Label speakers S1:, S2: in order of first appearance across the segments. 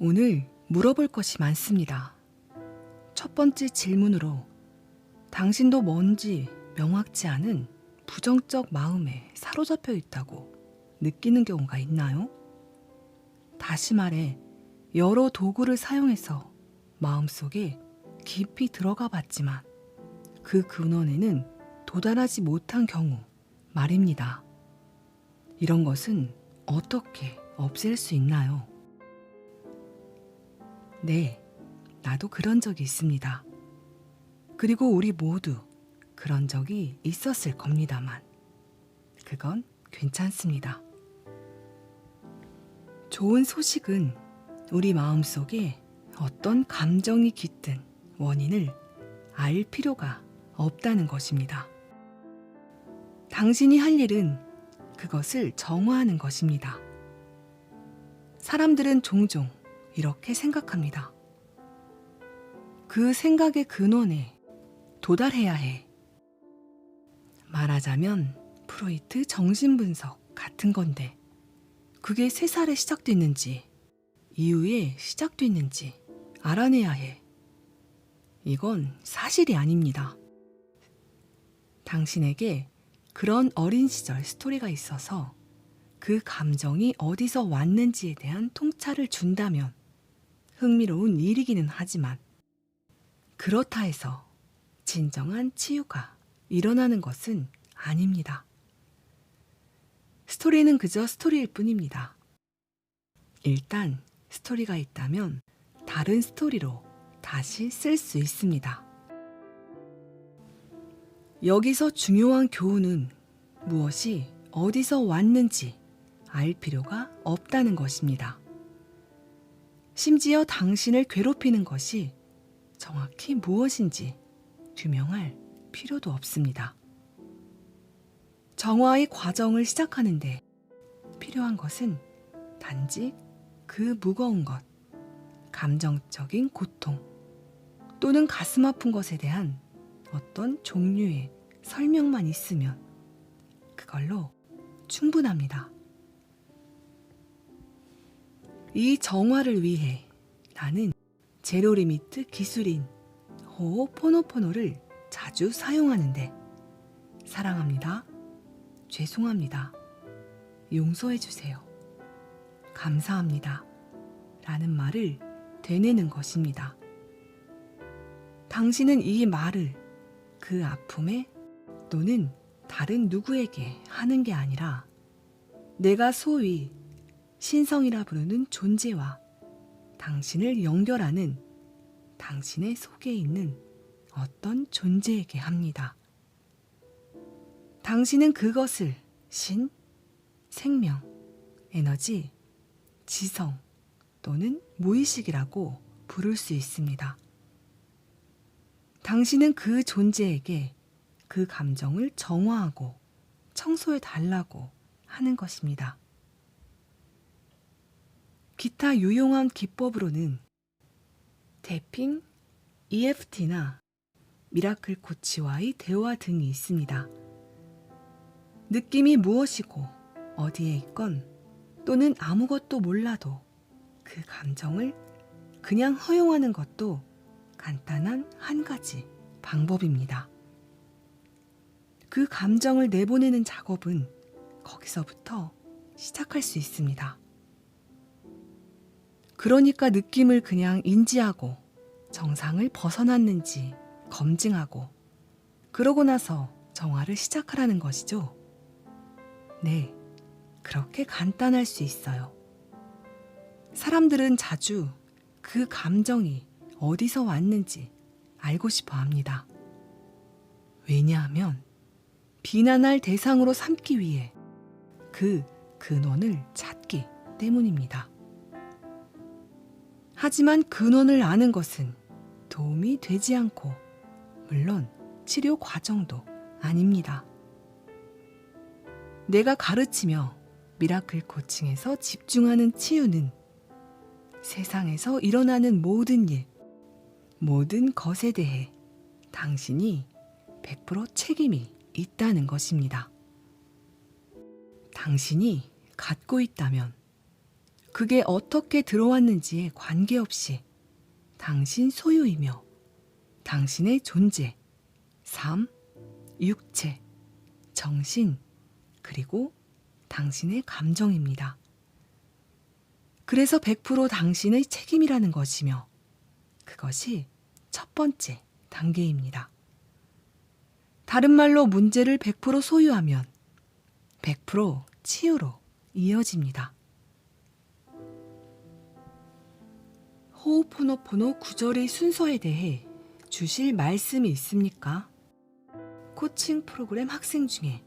S1: 오늘 물어볼 것이 많습니다. 첫 번째 질문으로 당신도 뭔지 명확지 않은 부정적 마음에 사로잡혀 있다고 느끼는 경우가 있나요? 다시 말해, 여러 도구를 사용해서 마음속에 깊이 들어가 봤지만 그 근원에는 도달하지 못한 경우 말입니다. 이런 것은 어떻게 없앨 수 있나요? 네, 나도 그런 적이 있습니다. 그리고 우리 모두 그런 적이 있었을 겁니다만 그건 괜찮습니다. 좋은 소식은 우리 마음속에 어떤 감정이 깃든 원인을 알 필요가 없다는 것입니다. 당신이 할 일은 그것을 정화하는 것입니다. 사람들은 종종 이렇게 생각합니다. 그 생각의 근원에 도달해야 해. 말하자면 프로이트 정신분석 같은 건데 그게 3살에 시작됐는지 이후에 시작됐는지 알아내야 해. 이건 사실이 아닙니다. 당신에게 그런 어린 시절 스토리가 있어서 그 감정이 어디서 왔는지에 대한 통찰을 준다면 흥미로운 일이기는 하지만 그렇다 해서 진정한 치유가 일어나는 것은 아닙니다. 스토리는 그저 스토리일 뿐입니다. 일단 스토리가 있다면 다른 스토리로 다시 쓸 수 있습니다. 여기서 중요한 교훈은 무엇이 어디서 왔는지 알 필요가 없다는 것입니다. 심지어 당신을 괴롭히는 것이 정확히 무엇인지 규명할 필요도 없습니다. 정화의 과정을 시작하는데 필요한 것은 단지 그 무거운 것, 감정적인 고통 또는 가슴 아픈 것에 대한 어떤 종류의 설명만 있으면 그걸로 충분합니다. 이 정화를 위해 나는 제로 리미트 기술인 호오포노포노를 자주 사용하는데 사랑합니다. 죄송합니다. 용서해주세요. 감사합니다. 라는 말을 되뇌는 것입니다. 당신은 이 말을 그 아픔에 또는 다른 누구에게 하는 게 아니라 내가 소위 신성이라 부르는 존재와 당신을 연결하는 당신의 속에 있는 어떤 존재에게 합니다. 당신은 그것을 신, 생명, 에너지, 지성 또는 무의식이라고 부를 수 있습니다. 당신은 그 존재에게 그 감정을 정화하고 청소해 달라고 하는 것입니다. 기타 유용한 기법으로는 태핑, EFT나 미라클 코치와의 대화 등이 있습니다. 느낌이 무엇이고 어디에 있건 또는 아무것도 몰라도 그 감정을 그냥 허용하는 것도 간단한 한 가지 방법입니다. 그 감정을 내보내는 작업은 거기서부터 시작할 수 있습니다. 그러니까 느낌을 그냥 인지하고 정상을 벗어났는지 검증하고 그러고 나서 정화를 시작하라는 것이죠. 네, 그렇게 간단할 수 있어요. 사람들은 자주 그 감정이 어디서 왔는지 알고 싶어 합니다. 왜냐하면 비난할 대상으로 삼기 위해 그 근원을 찾기 때문입니다. 하지만 근원을 아는 것은 도움이 되지 않고 물론 치료 과정도 아닙니다. 내가 가르치며 미라클 코칭에서 집중하는 치유는 세상에서 일어나는 모든 일, 모든 것에 대해 당신이 100% 책임이 있다는 것입니다. 당신이 갖고 있다면 그게 어떻게 들어왔는지에 관계없이 당신 소유이며 당신의 존재, 삶, 육체, 정신, 그리고 당신의 감정입니다. 그래서 100% 당신의 책임이라는 것이며 그것이 첫 번째 단계입니다. 다른 말로 문제를 100% 소유하면 100% 치유로 이어집니다. 호오포노포노 구절의 순서에 대해 주실 말씀이 있습니까? 코칭 프로그램 학생 중에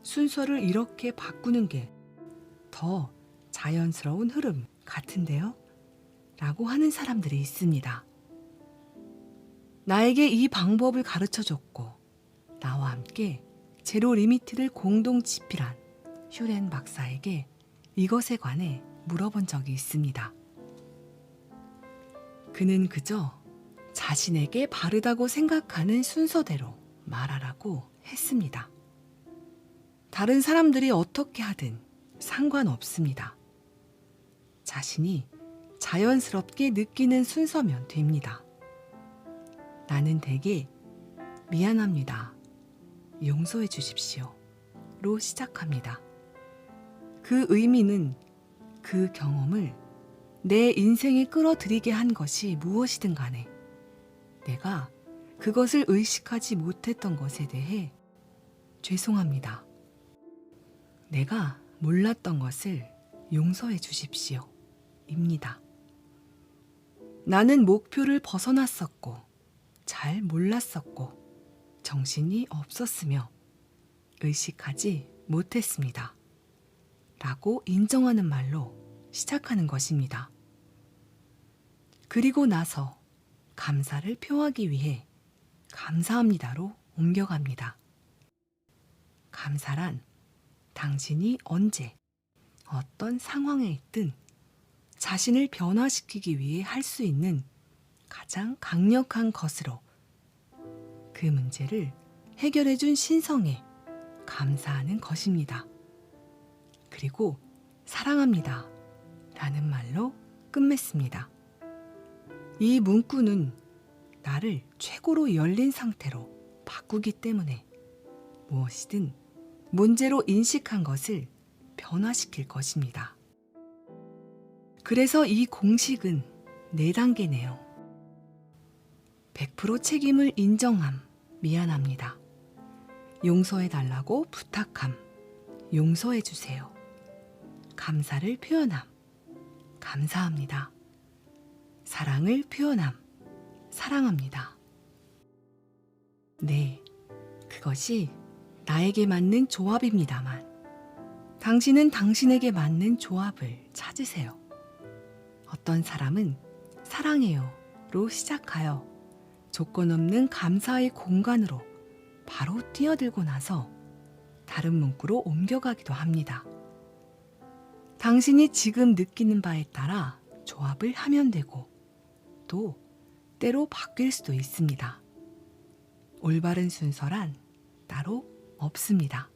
S1: 순서를 이렇게 바꾸는 게 더 자연스러운 흐름 같은데요? 라고 하는 사람들이 있습니다. 나에게 이 방법을 가르쳐줬고 나와 함께 제로 리미트를 공동 집필한 휴렌 박사에게 이것에 관해 물어본 적이 있습니다. 그는 그저 자신에게 바르다고 생각하는 순서대로 말하라고 했습니다. 다른 사람들이 어떻게 하든 상관없습니다. 자신이 자연스럽게 느끼는 순서면 됩니다. 나는 대개 미안합니다. 용서해 주십시오. 로 시작합니다. 그 의미는 그 경험을 내 인생에 끌어들이게 한 것이 무엇이든 간에 내가 그것을 의식하지 못했던 것에 대해 죄송합니다. 내가 몰랐던 것을 용서해 주십시오. 입니다. 나는 목표를 벗어났었고 잘 몰랐었고 정신이 없었으며 의식하지 못했습니다. 라고 인정하는 말로 시작하는 것입니다. 그리고 나서 감사를 표하기 위해 감사합니다로 옮겨갑니다. 감사란 당신이 언제 어떤 상황에 있든 자신을 변화시키기 위해 할 수 있는 가장 강력한 것으로 그 문제를 해결해준 신성에 감사하는 것입니다. 그리고 사랑합니다 라는 말로 끝맺습니다. 이 문구는 나를 최고로 열린 상태로 바꾸기 때문에 무엇이든 문제로 인식한 것을 변화시킬 것입니다. 그래서 이 공식은 4단계네요. 100% 책임을 인정함, 미안합니다. 용서해달라고 부탁함, 용서해주세요. 감사를 표현함, 감사합니다. 사랑을 표현함, 사랑합니다. 네, 그것이 나에게 맞는 조합입니다만 당신은 당신에게 맞는 조합을 찾으세요. 어떤 사람은 사랑해요로 시작하여 조건 없는 감사의 공간으로 바로 뛰어들고 나서 다른 문구로 옮겨가기도 합니다. 당신이 지금 느끼는 바에 따라 조합을 하면 되고 또 때로 바뀔 수도 있습니다. 올바른 순서란 따로 없습니다.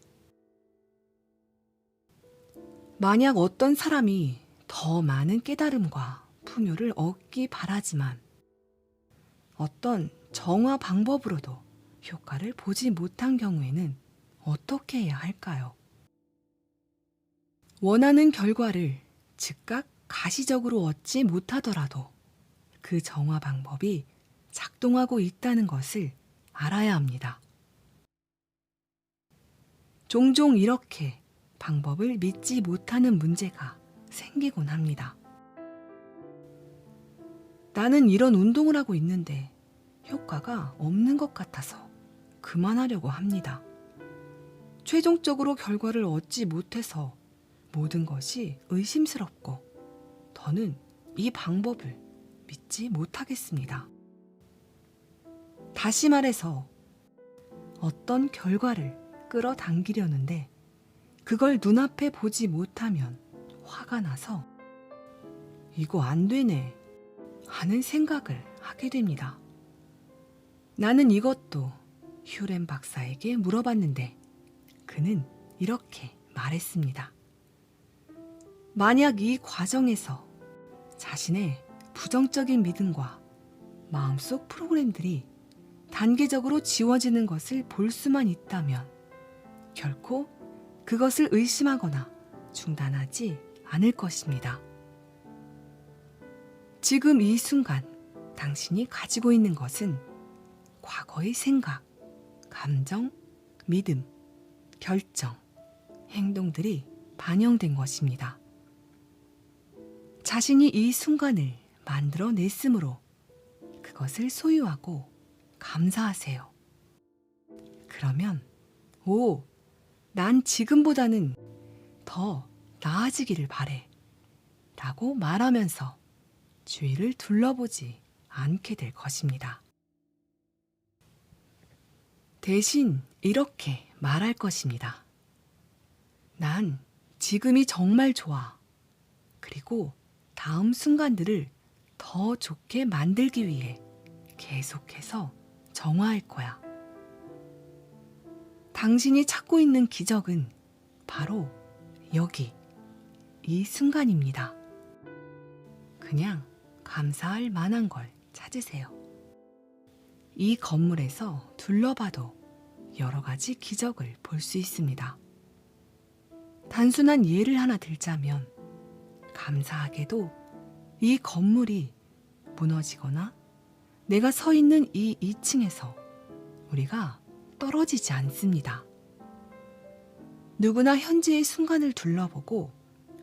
S1: 만약 어떤 사람이 더 많은 깨달음과 풍요를 얻기 바라지만 어떤 정화 방법으로도 효과를 보지 못한 경우에는 어떻게 해야 할까요? 원하는 결과를 즉각 가시적으로 얻지 못하더라도 그 정화 방법이 작동하고 있다는 것을 알아야 합니다. 종종 이렇게 방법을 믿지 못하는 문제가 생기곤 합니다. 나는 이런 운동을 하고 있는데 효과가 없는 것 같아서 그만하려고 합니다. 최종적으로 결과를 얻지 못해서 모든 것이 의심스럽고 더는 이 방법을 믿지 못하겠습니다. 다시 말해서 어떤 결과를 끌어당기려는데 그걸 눈앞에 보지 못하면 화가 나서 이거 안 되네 하는 생각을 하게 됩니다. 나는 이것도 휴렌 박사에게 물어봤는데 그는 이렇게 말했습니다. 만약 이 과정에서 자신의 부정적인 믿음과 마음속 프로그램들이 단계적으로 지워지는 것을 볼 수만 있다면 결코 그것을 의심하거나 중단하지 않을 것입니다. 지금 이 순간 당신이 가지고 있는 것은 과거의 생각, 감정, 믿음, 결정, 행동들이 반영된 것입니다. 자신이 이 순간을 만들어냈으므로 그것을 소유하고 감사하세요. 그러면 난 지금보다는 더 나아지기를 바래 라고 말하면서 주위를 둘러보지 않게 될 것입니다. 대신 이렇게 말할 것입니다. 난 지금이 정말 좋아. 그리고 다음 순간들을 더 좋게 만들기 위해 계속해서 정화할 거야. 당신이 찾고 있는 기적은 바로 여기, 이 순간입니다. 그냥 감사할 만한 걸 찾으세요. 이 건물에서 둘러봐도 여러 가지 기적을 볼 수 있습니다. 단순한 예를 하나 들자면 감사하게도 이 건물이 무너지거나 내가 서 있는 이 2층에서 우리가 떨어지지 않습니다. 누구나 현재의 순간을 둘러보고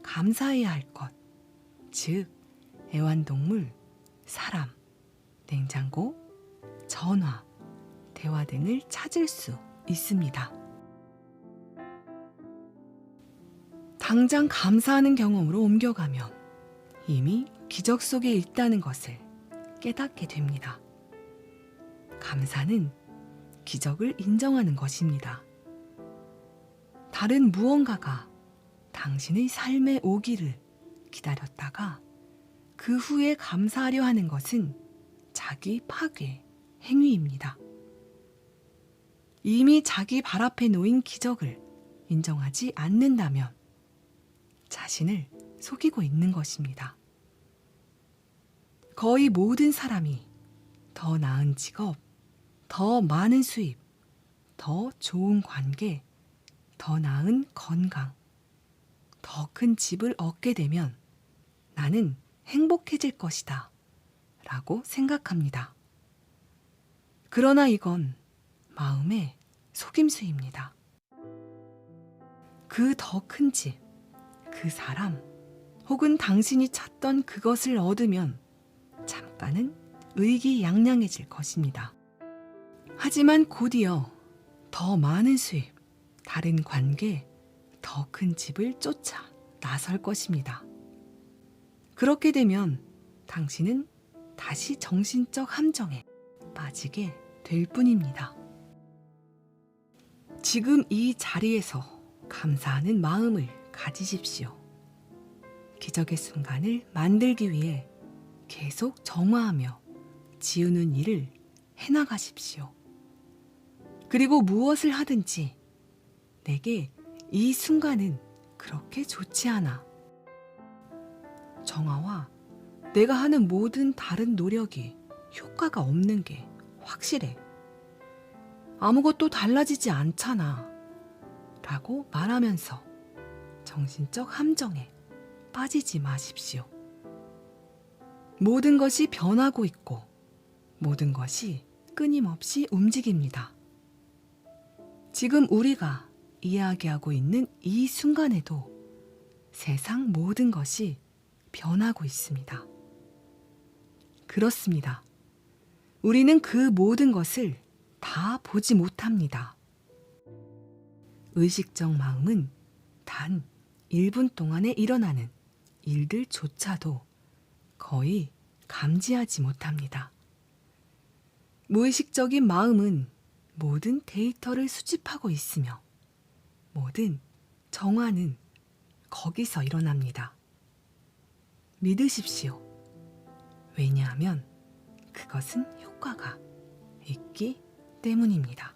S1: 감사해야 할 것, 즉 애완동물, 사람, 냉장고, 전화, 대화 등을 찾을 수 있습니다. 당장 감사하는 경험으로 옮겨가면 이미 기적 속에 있다는 것을 깨닫게 됩니다. 감사는 기적을 인정하는 것입니다. 다른 무언가가 당신의 삶에 오기를 기다렸다가 그 후에 감사하려 하는 것은 자기 파괴 행위입니다. 이미 자기 발 앞에 놓인 기적을 인정하지 않는다면 자신을 속이고 있는 것입니다. 거의 모든 사람이 더 나은 직업, 더 많은 수입, 더 좋은 관계, 더 나은 건강, 더 큰 집을 얻게 되면 나는 행복해질 것이다 라고 생각합니다. 그러나 이건 마음의 속임수입니다. 그 더 큰 집, 그 사람, 혹은 당신이 찾던 그것을 얻으면 잠깐은 의기양양해질 것입니다. 하지만 곧이어 더 많은 수입, 다른 관계, 더 큰 집을 쫓아 나설 것입니다. 그렇게 되면 당신은 다시 정신적 함정에 빠지게 될 뿐입니다. 지금 이 자리에서 감사하는 마음을 가지십시오. 기적의 순간을 만들기 위해 계속 정화하며 지우는 일을 해나가십시오. 그리고 무엇을 하든지 내게 이 순간은 그렇게 좋지 않아. 정화와 내가 하는 모든 다른 노력이 효과가 없는 게 확실해. 아무것도 달라지지 않잖아. 라고 말하면서 정신적 함정에 빠지지 마십시오. 모든 것이 변하고 있고 모든 것이 끊임없이 움직입니다. 지금 우리가 이야기하고 있는 이 순간에도 세상 모든 것이 변하고 있습니다. 그렇습니다. 우리는 그 모든 것을 다 보지 못합니다. 의식적 마음은 단 1분 동안에 일어나는 일들조차도 거의 감지하지 못합니다. 무의식적인 마음은 모든 데이터를 수집하고 있으며 모든 정화는 거기서 일어납니다. 믿으십시오. 왜냐하면 그것은 효과가 있기 때문입니다.